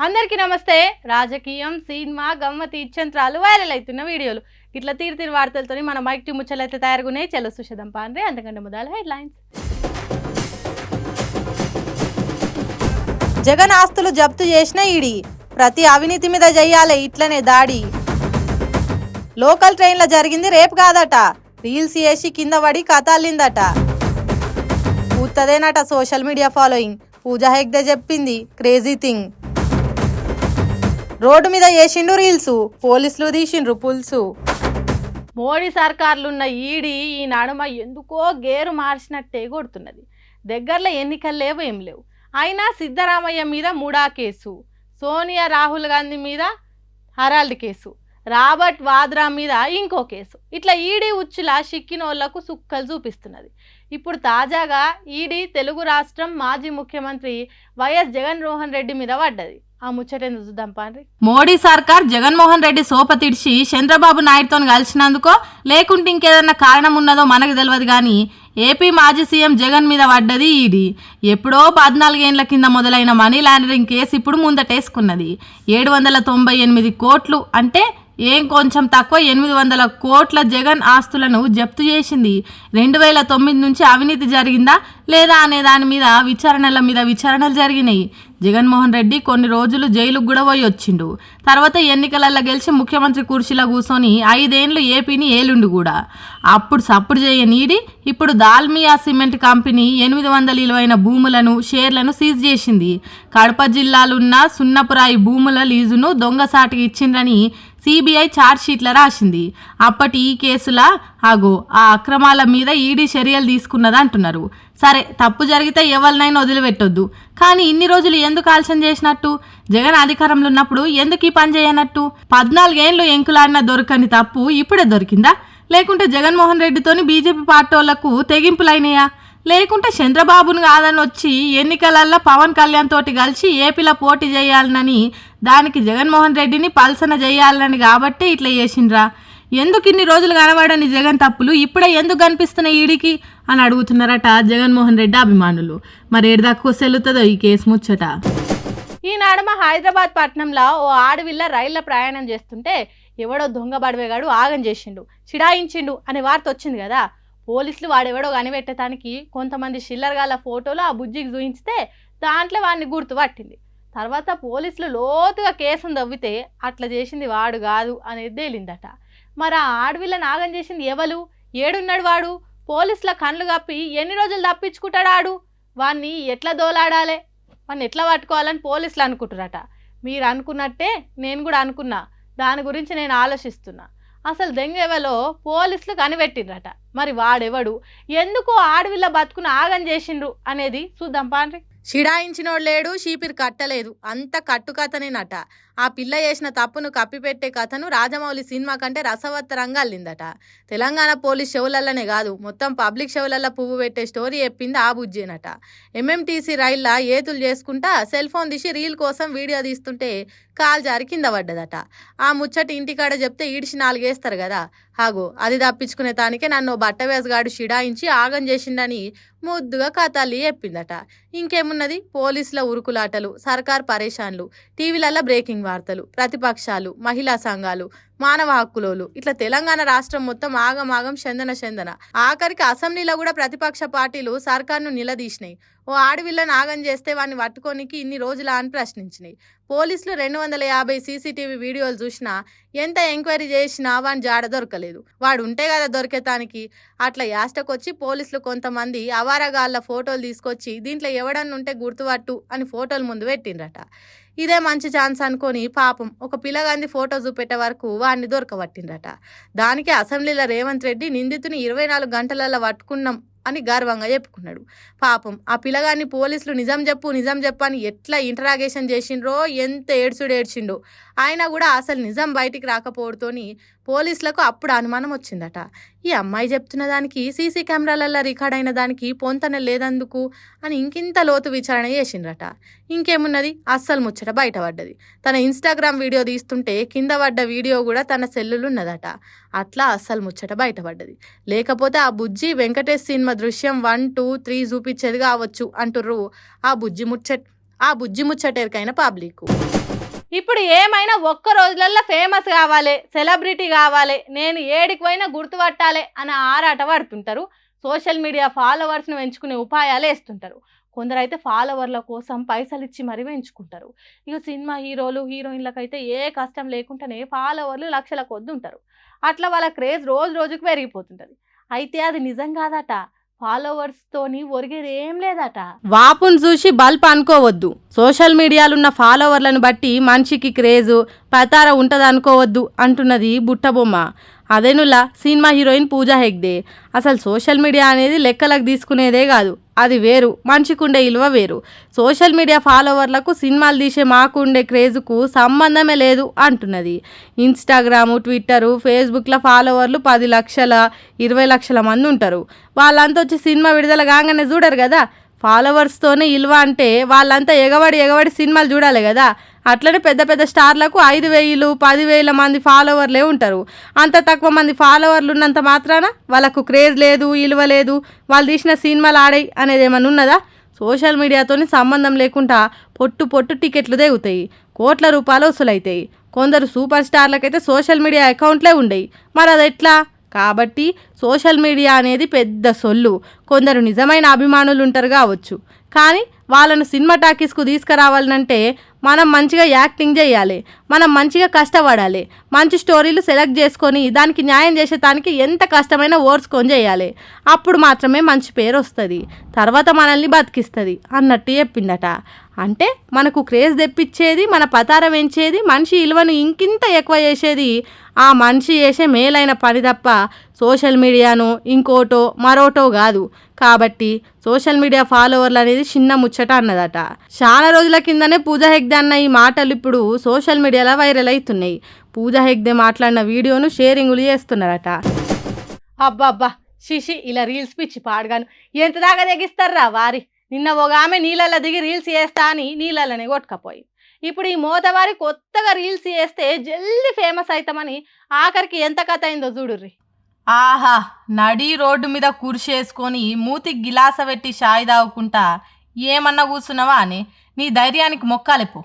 అందరికీ నమస్తే. రాజకీయం, సినిమా, గమ్మతి ఇచ్చంత్రాలు వైరల్ అవుతున్న వీడియోలు ఇట్లా తీరు వార్తలతో మన మైక్ టీ ముచ్చలు అయితే తయారుగున్నాయి. చలో సుషదం పాండ్రే. అంతకంటే మొదలు హెడ్లైన్స్. జగన్ ఆస్తులు జప్తు చేసిన ఈడీ, ప్రతి అవినీతి మీద చెయ్యాలి ఇట్లనే దాడి. లోకల్ ట్రైన్లో జరిగింది రేపు కాదట, రీల్స్ చేసి కింద పడి కథాలిందట. పూర్తదేనట social media following, Pooja Hegde చెప్పింది క్రేజీ థింగ్. రోడ్డు మీద వేసిండు రీల్సు, పోలీసులు తీసిండ్రు పుల్సు. మోడీ సర్కార్లున్న ఈడీ ఈ నడుమ ఎందుకో గేరు మార్చినట్టే కొడుతున్నది. దగ్గరలో ఎన్నికలు లేవు, ఏం లేవు. అయినా సిద్ధరామయ్య మీద మూడా కేసు, సోనియా రాహుల్ గాంధీ మీద హరాల్డ్ కేసు, రాబర్ట్ వాద్రా మీద ఇంకో కేసు, ఇట్లా ఈడీ ఉచ్చులా సిక్కినోళ్లకు సుక్కలు చూపిస్తున్నది. ఇప్పుడు తాజాగా ఈడీ తెలుగు రాష్ట్రం మాజీ ముఖ్యమంత్రి వైఎస్ జగన్మోహన్ రెడ్డి మీద పడ్డది. ఆ ముచ్చటేందుకు చూద్దాం పాండ్రి. మోడీ సర్కార్ జగన్మోహన్ రెడ్డి సోపతిడిచి చంద్రబాబు నాయుడుతో కలిసినందుకో లేకుంటే ఇంకేదన్నా కారణం ఉన్నదో మనకు తెలియదు కానీ ఏపీ మాజీ సీఎం జగన్ మీద పడ్డది ఈడీ. ఎప్పుడో 14 ఏళ్ల కింద మొదలైన మనీ లాండరింగ్ కేసు ఇప్పుడు ముందటేసుకున్నది. 798 కోట్లు అంటే ఏం కొంచెం తక్కువ 800 కోట్ల జగన్ ఆస్తులను జప్తు చేసింది. 2009 నుంచి అవినీతి జరిగిందా లేదా అనే దాని మీద విచారణలు జరిగినాయి. జగన్మోహన్ రెడ్డి కొన్ని రోజులు జైలుకు కూడా పోయి వచ్చిండు. తర్వాత ఎన్నికలలో గెలిచి ముఖ్యమంత్రి కుర్చీలో కూర్చొని 5 ఏళ్ళు ఏపీని ఏలుండు కూడా. అప్పుడు సప్పుడు చేయనీడి ఇప్పుడు దాల్మియా సిమెంట్ కంపెనీ 800 విలువైన భూములను, షేర్లను సీజ్ చేసింది. కడప జిల్లాలున్న సున్నపురాయి భూముల లీజును దొంగసాటికి ఇచ్చిందని సిబిఐ ఛార్జ్షీట్లో రాసింది. అప్పటి ఈ కేసుల ఆ అక్రమాల మీద ఈడీ చర్యలు తీసుకున్నది అంటున్నారు. సరే, తప్పు జరిగితే ఎవరినైనా వదిలిపెట్టొద్దు, కానీ ఇన్ని రోజులు ఎందుకు ఆలస్యం చేసినట్టు? జగన్ అధికారంలో ఉన్నప్పుడు ఎందుకు ఈ పని చేయనట్టు? 14 ఏళ్ళు ఎంకులాడిన దొరకని తప్పు ఇప్పుడే దొరికిందా? లేకుంటే జగన్మోహన్ రెడ్డితోని బీజేపీ పార్టీలకు తెగింపులైనాయా? లేకుంటే చంద్రబాబును కాదని వచ్చి ఎన్నికలల్లో పవన్ కళ్యాణ్ తోటి కలిసి ఏపీలో పోటీ చేయాలనని, దానికి జగన్మోహన్ రెడ్డిని పల్సన చేయాలని కాబట్టి ఇట్లా చేసిండ్రా? ఎందుకు ఇన్ని రోజులు కనబడని జగన్ తప్పులు ఇప్పుడే ఎందుకు కనిపిస్తున్నాయి ఈడీకి అని అడుగుతున్నారట జగన్మోహన్ రెడ్డి అభిమానులు. మరి ఏడుదాకా సెల్లుతుందో ఈ కేసు ముచ్చట. ఈ నడుమ హైదరాబాద్ పట్టణంలో ఓ ఆడవిల్ల రైళ్ల ప్రయాణం చేస్తుంటే ఎవడో దొంగ బడివేగాడు ఆగం చేసిండు, చిడాయించిండు అనే వార్త వచ్చింది కదా. పోలీసులు వాడెవడో కనిపెట్టడానికి కొంతమంది చిల్లరగాళ్ళ ఫోటోలు ఆ బుజ్జికి చూయించితే దాంట్లో వాడిని గుర్తుపట్టింది. తర్వాత పోలీసులు లోతుగా కేసును దవ్వితే అట్లా చేసింది వాడు కాదు అనేది తేలిందట. మరి ఆ ఆడవిల్ల నాగం చేసింది ఎవరు? ఏడున్నాడు వాడు? పోలీసుల కళ్ళు కప్పి ఎన్ని రోజులు తప్పించుకుంటాడు ఆడు? వాడిని ఎట్లా దోలాడాలి, వాడిని ఎట్లా పట్టుకోవాలని పోలీసులు అనుకుంటారట. మీరు అనుకున్నట్టే నేను కూడా అనుకున్నా, దాని గురించి నేను ఆలోచిస్తున్నా. అసలు దెంగెవలో పోలీసులు కనిపెట్టిండ్రట. మరి వాడెవడు, ఎందుకు ఆడవిల్ల బతుకుని ఆగం చేసిండ్రు అనేది చూద్దాం పాండ్రి. చిడాయించినోడు లేడు, షీపిరి కట్టలేదు, అంత కట్టుకథనేనట. ఆ పిల్ల చేసిన తప్పును కప్పిపెట్టే కథను రాజమౌళి సినిమా కంటే రసవత్తరంగా అల్లిందట. తెలంగాణ పోలీస్ చెవులల్లనే కాదు, మొత్తం పబ్లిక్ చెవులల్లో పువ్వు పెట్టే స్టోరీ చెప్పింది ఆ బుజ్జేనట. ఎంఎంటీసీ రైళ్ల ఏతులు చేసుకుంటా సెల్ ఫోన్ తీసి రీల్ కోసం వీడియో తీస్తుంటే కాలు జారి కింద పడ్డదట. ఆ ముచ్చట ఇంటికాడ చెప్తే ఈడిచి 4 వేస్తారు కదా. అది తప్పించుకునే తానికే నన్ను బట్టవేసగాడు షిడాయించి ఆగం చేసిండని ముద్దుగా కథల్లి చెప్పిందట. ఇంకేమున్నది, పోలీసుల ఉరుకులాటలు, సర్కార్ పరేషాన్లు, టీవీలలో బ్రేకింగ్ వార్తలు, ప్రతిపక్షాలు, మహిళా సంఘాలు, మానవ హక్కులోలు, ఇట్లా తెలంగాణ రాష్ట్రం మొత్తం ఆగమాగం చందన. ఆఖరికి అసెంబ్లీలో కూడా ప్రతిపక్ష పార్టీలు సర్కార్ను నిలదీసినాయి. ఓ ఆడవిల్లను ఆగం చేస్తే వాడిని పట్టుకోనికి ఇన్ని రోజులా అని ప్రశ్నించినాయి. పోలీసులు 250 సీసీటీవీ వీడియోలు చూసినా, ఎంత ఎంక్వైరీ చేసినా వాడిని జాడ దొరకలేదు. వాడు ఉంటే కదా దొరికేతానికి. అట్లా యాస్టకొచ్చి పోలీసులు కొంతమంది అవారగాళ్ళ ఫోటోలు తీసుకొచ్చి దీంట్లో ఎవడన్నా ఉంటే గుర్తుపట్టు అని ఫోటోలు ముందు పెట్టిండ్రట. ఇదే మంచి ఛాన్స్ అనుకొని పాపం ఒక పిల్లగాంది ఫోటో చూపెట్టే వరకు వాడిని దొరకబట్టిండ్రట. దానికి అసెంబ్లీలో రేవంత్ రెడ్డి నిందితుని 24 గంటలలో పట్టుకున్నాం అని గర్వంగా చెప్పుకున్నాడు. పాపం ఆ పిల్లగాన్ని పోలీసులు నిజం చెప్పు అని ఎట్లా ఇంటరాగేషన్ చేసిండ్రో, ఎంత ఏడ్చిండో. ఆయన కూడా అసలు నిజం బయటికి రాకపోవడంతోని పోలీసులకు అప్పుడు అనుమానం వచ్చిందట. ఈ అమ్మాయి చెప్తున్న దానికి సీసీ కెమెరాలలో రికార్డ్ అయిన దానికి పొంతన లేదందుకు అని ఇంకింత లోతు విచారణ చేసిండ్రట. ఇంకేమున్నది, అస్సలు ముచ్చట బయటపడ్డది. తన ఇన్స్టాగ్రామ్ వీడియో తీస్తుంటే కింద పడ్డ వీడియో కూడా తన సెల్లులున్నదట. అట్లా అస్సలు ముచ్చట బయటపడ్డది. లేకపోతే ఆ బుజ్జి వెంకటేష్ సినిమా దృశ్యం 1, 2, 3 చూపించేది కావచ్చు అంటుర్రు ఆ బుజ్జి ముచ్చటెరికైన పబ్లిక్. ఇప్పుడు ఏమైనా ఒక్క రోజులలో ఫేమస్ కావాలి, సెలబ్రిటీ కావాలి, నేను ఏడికి పోయినా గుర్తుపట్టాలి అని ఆరాట పడుతుంటారు. సోషల్ మీడియా ఫాలోవర్స్ని పెంచుకునే ఉపాయాలు వేస్తుంటారు. కొందరైతే ఫాలోవర్ల కోసం పైసలు ఇచ్చి మరీ పెంచుకుంటారు. ఇక సినిమా హీరోలు హీరోయిన్లకైతే ఏ కష్టం లేకుండానే ఫాలోవర్లు లక్షల కొద్ది ఉంటారు. అట్లా వాళ్ళ క్రేజ్ రోజు రోజుకు పెరిగిపోతుంటుంది. అయితే అది నిజం కాదట. ఫాలోవర్స్ తోని ఒరిగేది ఏం లేదట. వాపును చూసి బల్బ్ అనుకోవద్దు. సోషల్ మీడియాలున్న ఫాలోవర్లను బట్టి మనిషికి క్రేజు పతార ఉంటుంది అనుకోవద్దు అంటున్నది బుట్టబొమ్మ. అదేనులా సినిమా హీరోయిన్ పూజా హెగ్డే. అసలు సోషల్ మీడియా అనేది లెక్కలకు తీసుకునేదే కాదు, అది వేరు, మనిషికుండే విలువ వేరు. సోషల్ మీడియా ఫాలోవర్లకు సినిమాలు తీసే మాకుండే క్రేజుకు సంబంధమే లేదు అంటున్నది. ఇన్స్టాగ్రాము, ట్విట్టరు, ఫేస్బుక్లో ఫాలోవర్లు 10 లక్షల 20 లక్షల మంది ఉంటారు. వాళ్ళంతా వచ్చి సినిమా విడుదల కాగానే చూడరు కదా. ఫాలోవర్స్తోనే విలువ అంటే వాళ్ళంతా ఎగబడి సినిమాలు చూడాలి కదా. అట్లనే పెద్ద పెద్ద స్టార్లకు 5,000 10,000 మంది ఫాలోవర్లే ఉంటారు. అంత తక్కువ మంది ఫాలోవర్లు ఉన్నంత మాత్రాన వాళ్ళకు క్రేజ్ లేదు, విలువ లేదు, వాళ్ళు తీసిన సినిమాలు ఆడాయి అనేది ఏమన్నా ఉన్నదా? సోషల్ మీడియాతో సంబంధం లేకుండా పొట్టు టికెట్లు తెగుతాయి, కోట్ల రూపాయలు వసూలవుతాయి. కొందరు సూపర్ స్టార్లకైతే సోషల్ మీడియా అకౌంట్లే ఉండయి. మరి అది ఎట్లా? కాబట్టి సోషల్ మీడియా అనేది పెద్ద సొల్లు. కొందరు నిజమైన అభిమానులు ఉంటారు కావచ్చు, కానీ వాళ్ళను సినిమా టాకీస్కు తీసుకురావాలంటే మనం మంచిగా యాక్టింగ్ చేయాలి, మనం మంచిగా కష్టపడాలి, మంచి స్టోరీలు సెలెక్ట్ చేసుకొని దానికి న్యాయం చేసేదానికి ఎంత కష్టమైనా ఓర్చుకొని చేయాలి. అప్పుడు మాత్రమే మంచి పేరు వస్తుంది, తర్వాత మనల్ని బతికిస్తుంది అన్నట్టు చెప్పిందట. అంటే మనకు క్రేజ్ తెప్పించేది, మన పతారం పెంచేది, మనిషి విలువను ఇంకింత ఎక్కువ చేసేది ఆ మనిషి చేసే మేలైన పని తప్ప సోషల్ మీడియాను ఇంకోటో మరోటో కాదు. కాబట్టి సోషల్ మీడియా ఫాలోవర్లు అనేది చిన్న ముచ్చట అన్నదట. చాలా రోజుల కిందనే పూజా హెగ్డే అన్న ఈ మాటలు ఇప్పుడు సోషల్ మీడియాలో వైరల్ అవుతున్నాయి. పూజా హెగ్డే మాట్లాడిన వీడియోను షేరింగులు చేస్తున్నారట. అబ్బా శిషి ఇలా రీల్స్ పిచ్చి పాడగాను ఎంత దాకా తెగిస్తారా వారి. నిన్న ఒక ఆమె నీళ్ళల్లో దిగి రీల్స్ చేస్తా అని నీళ్ళలోనే కొట్టుకపోయి. ఇప్పుడు ఈ మోతవారి కొత్తగా రీల్స్ చేస్తే జల్దీ ఫేమస్ అవుతామని ఆఖరికి ఎంత కథ అయిందో చూడుర్రి. ఆహా, నడి రోడ్డు మీద కుర్చేసుకొని మూతికి గిలాస పెట్టి షాయి తాగుకుంటా ఏమన్నా కూర్చున్నావా అని నీ ధైర్యానికి మొక్కాలిపో.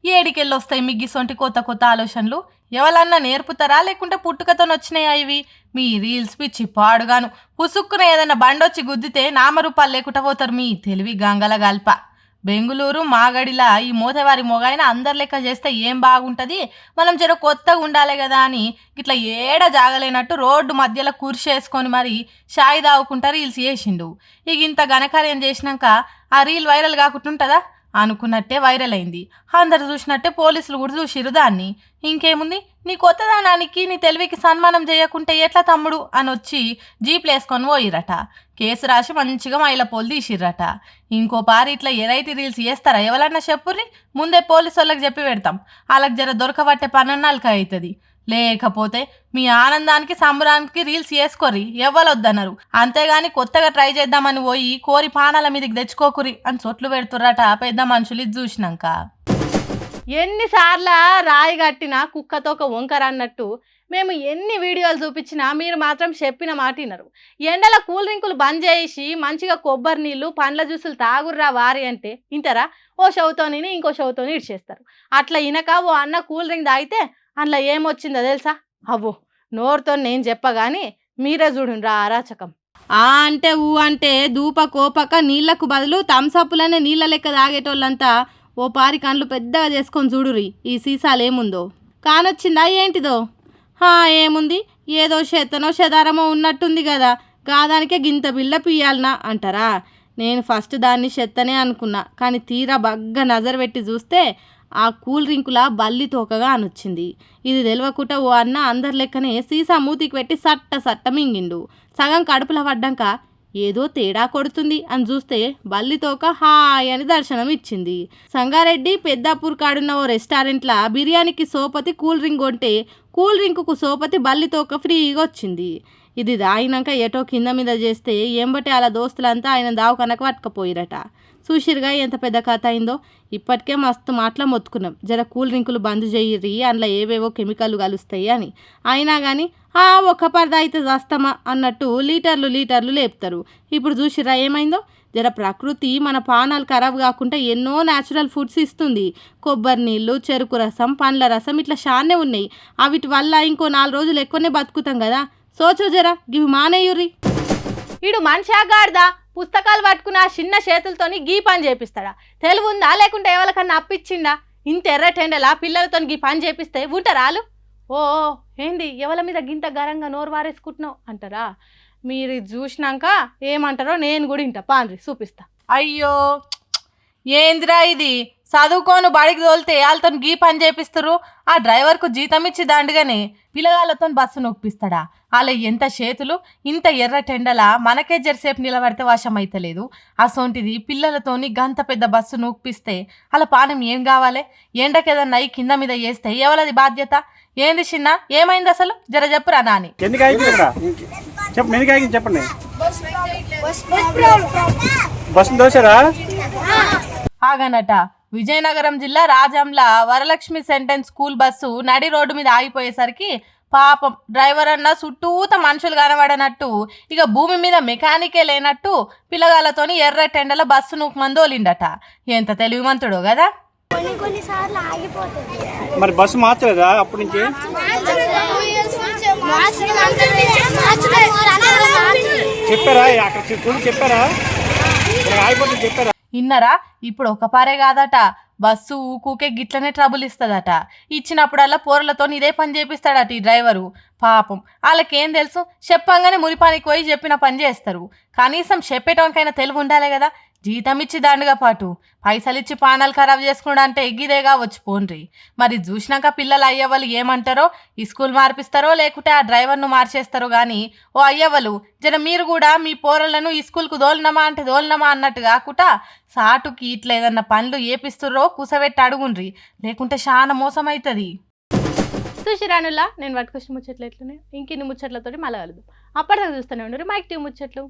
ఏడికెళ్ళొస్తాయి మిగ్గిసొంటి కొత్త ఆలోచనలు? ఎవరన్నా నేర్పుతారా లేకుంటే పుట్టుకతో వచ్చినాయా ఇవి? మీ రీల్స్ పిచ్చి పాడుగాను. పుసుక్కున ఏదైనా బండొచ్చి గుద్దితే నామరూపాలు లేకుండా పోతారు మీ తెలివి గంగల గల్ప. బెంగుళూరు మాగడిలా ఈ మోతవారి మొగాయిన అందరి లెక్క చేస్తే ఏం బాగుంటుంది, మనం జర కొత్తగా ఉండాలి కదా అని ఇట్లా ఏడ జాగలేనట్టు రోడ్డు మధ్యలో కుర్చేసుకొని మరి షాయి తాగుకుంటా రీల్స్ చేసిండు. ఇక ఇంత ఘనకార్యం చేసినాక ఆ రీల్ వైరల్ కాకుంటుంటుందా? అనుకున్నట్టే వైరల్ అయింది. అందరు చూసినట్టే పోలీసులు కూడా చూసిరు దాన్ని. ఇంకేముంది, నీ కొత్తదానానికి నీ తెలివికి సన్మానం చేయకుంటే ఎట్లా తమ్ముడు అని వచ్చి జీప్లు వేసుకొని పోయిరట. కేసు రాసి మంచిగా మైల పోలు తీసిర్రట. ఇంకో పారి ఇట్లా ఎరైటీ రీల్స్ చేస్తారా ఎవరన్నా చెప్పుర్రి, ముందే పోలీసు వాళ్ళకి చెప్పి పెడతాం, వాళ్ళకి జర దొరకబట్టే పనన్నాళ్ళకి అవుతుంది. లేకపోతే మీ ఆనందానికి సంబరానికి రీల్స్ చేసుకోర్రి, ఎవ్వలొద్దన్నారు. అంతేగాని కొత్తగా ట్రై చేద్దామని పోయి కోరి పానాల మీదకి తెచ్చుకోకురి అని చొట్లు పెడుతుర్రట పెద్ద మనుషులు. ఇది చూసినాక ఎన్నిసార్లు రాయి కట్టినా కుక్కతో ఒక వంకర అన్నట్టు మేము ఎన్ని వీడియోలు చూపించినా మీరు మాత్రం చెప్పిన మాట వినరు. ఎండల కూల్ డ్రింకులు బంద్ చేసి మంచిగా కొబ్బరి నీళ్ళు పండ్ల జ్యూసులు తాగుర్రా వారి అంటే ఇంటరా? ఓ షవుతోని ఇంకో షవుతోని ఇడ్చేస్తారు. అట్లా ఇనక ఓ అన్న కూల్ డ్రింక్ తాగితే అందులో ఏమొచ్చిందో తెలుసా? అవ్వో నోరుతో నేను చెప్పగాని మీరే చూడుండ్రా అరాచకం. అంటే ఊ అంటే దూప కోపక నీళ్లకు బదులు థమ్సప్లనే నీళ్ళ లెక్క తాగేటోళ్ళంతా ఓ పారి కండ్లు పెద్దగా చేసుకొని చూడురి ఈ సీసాలు ఏముందో. కానొచ్చిందా ఏంటిదో? ఏముంది, ఏదో శతనో శదారమో ఉన్నట్టుంది కదా, కాదానికే గింత బిళ్ళ పియ్యాలనా అంటారా? నేను ఫస్ట్ దాన్ని చెత్తనే అనుకున్నా, కానీ తీరా బగ్గా నజర్ పెట్టి చూస్తే ఆ కూల్ డ్రింకులా బల్లి తోకగా అనొచ్చింది. ఇది తెలియకుండా ఓ అన్న అందరి లెక్కనే సీసా మూతికి పెట్టి సట్ట మింగిండు. సగం కడుపులో పడ్డాక ఏదో తేడా కొడుతుంది అని చూస్తే బల్లి తోక హాయ్ అని దర్శనం ఇచ్చింది. సంగారెడ్డి పెద్దాపూర్ కాడున్న ఓ రెస్టారెంట్లా బిర్యానీకి సోపతి కూల్ డ్రింక్ కొంటే కూల్ డ్రింకుకు సోపతి బల్లితోక ఫ్రీగా వచ్చింది. ఇది తాగినాక ఎటో కింద మీద చేస్తే ఏంబటి అలా దోస్తులంతా ఆయన దావకనకు పట్టుకపోయిరట. చూసిరుగా ఎంత పెద్ద కథ అయిందో. ఇప్పటికే మస్తు మాటలు మొత్తుకున్నాం, జర కూల్ డ్రింకులు బంద్ చేయర్రి, అందులో ఏవేవో కెమికల్ కలుస్తాయి అని. అయినా కానీ ఒక్క పరద అయితే చేస్తామా అన్నట్టు లీటర్లు లేపుతారు. ఇప్పుడు చూసిరా ఏమైందో. జర ప్రకృతి మన పానాలు ఖరాబ్ కాకుండా ఎన్నో న్యాచురల్ ఫుడ్స్ ఇస్తుంది. కొబ్బరి నీళ్ళు, చెరుకు రసం, పండ్ల రసం ఇట్లా షానే ఉన్నాయి. అవిటి వల్ల ఇంకో 4 రోజులు ఎక్కువనే బతుకుతాం కదా. సోచో జరా గివి మానేయుర్రి. వీడు మనిషా గాడిదా పుస్తకాలు పట్టుకుని ఆ చిన్న చేతులతోని గీ పని చేపిస్తాడా? తెలివి ఉందా లేకుంటే ఎవరికన్నా అప్పిచ్చిండా? ఇంత ఎర్రటెండలా పిల్లలతో గీ పని చేపిస్తే ఉంటారాలు? ఓ ఏంది ఎవరి మీద గింత గరంగా నోరు వారేసుకుంటున్నావు అంటారా? మీరు చూసినాక ఏమంటారో నేను కూడా ఇంట పాండ్రి చూపిస్తా. అయ్యో ఏందిరా ఇది, చదువుకోను బడికి తోలితే వాళ్ళతో గీ పని చేపిస్తారు. ఆ డ్రైవర్కు జీతం ఇచ్చి దండగానే పిల్లగాళ్ళతో బస్సు నొప్పిస్తాడా? వాళ్ళ ఎంత చేతులు, ఇంత ఎర్రటెండలా మనకే జరసేపు నిలబడితే వశం అయితలేదు. అసోంటిది పిల్లలతోని గంత పెద్ద బస్సు నొప్పిస్తే వాళ్ళ పానం ఏం కావాలి? ఎండకేదన్నా అయి కింద మీద చేస్తే ఎవరది బాధ్యత? ఏంది చిన్న ఏమైంది అసలు జర చెప్పురా నాని. చెప్పండి. బస్సు దోశారా? ఆగనట విజయనగరం జిల్లా రాజంల వరలక్ష్మి సెంటెన్స్ స్కూల్ బస్సు నడి రోడ్డు మీద ఆగిపోయేసరికి పాపం డ్రైవర్ అన్న చుట్టూత మనుషులు కనబడనట్టు ఇక భూమి మీద మెకానికే లేనట్టు పిల్లగాళ్ళతోని ఎర్రటెండల బస్సు నూకుమందోలిండట. ఎంత తెలివిమంతుడో కదా. మరి బస్సు మార్చలేదా అప్పటి నుంచి? చెప్పారా అక్కడ చెప్పారా ఆగిపోతుంది చెప్పారా? ఇన్నరా ఇప్పుడు ఒక పారే కాదట, బస్సు ఊకూకే గిట్లనే ట్రబుల్ ఇస్తుందట. ఇచ్చినప్పుడల్లా పోరలతో ఇదే పని చేపిస్తాడట ఈ డ్రైవరు. పాపం వాళ్ళకేం తెలుసు, చెప్పంగానే మురిపానికి పోయి చెప్పిన పని చేస్తారు. కనీసం చెప్పేటోనికైనా తెలివి ఉండాలి కదా. జీతం ఇచ్చి దండుగా పాటు పైసలు ఇచ్చి పానాలు ఖరాబ్ చేసుకున్నాడు అంటే ఎగ్గిదేగా వచ్చి పోన్రి. మరి చూసినాక పిల్లలు అయ్యవాళ్ళు ఏమంటారో, ఈ స్కూల్ మార్పిస్తారో లేకుంటే ఆ డ్రైవర్ను మార్చేస్తారో కానీ ఓ అయ్యవాళ్ళు జర మీరు కూడా మీ పోరలను ఈ స్కూల్కు దోలినమా అంటే దోలినమా అన్నట్టు కాకుండా సాటుకి ఇట్లా ఏదన్నా పనులు ఏపిస్తుర్రో కూసబెట్టి అడుగుండ్రి, లేకుంటే చాలా మోసం అవుతుంది. చూసిరానులా నేను పట్టుకొచ్చిన ముచ్చట్లు ఎట్లున్నాయి. ఇంకిన్ని ముచ్చట్లతోటి మళ్ళీ కలుద్దాం. అప్పటిదాకా చూస్తూనే ఉండరు మైక్ టీవీ ముచ్చట్లు.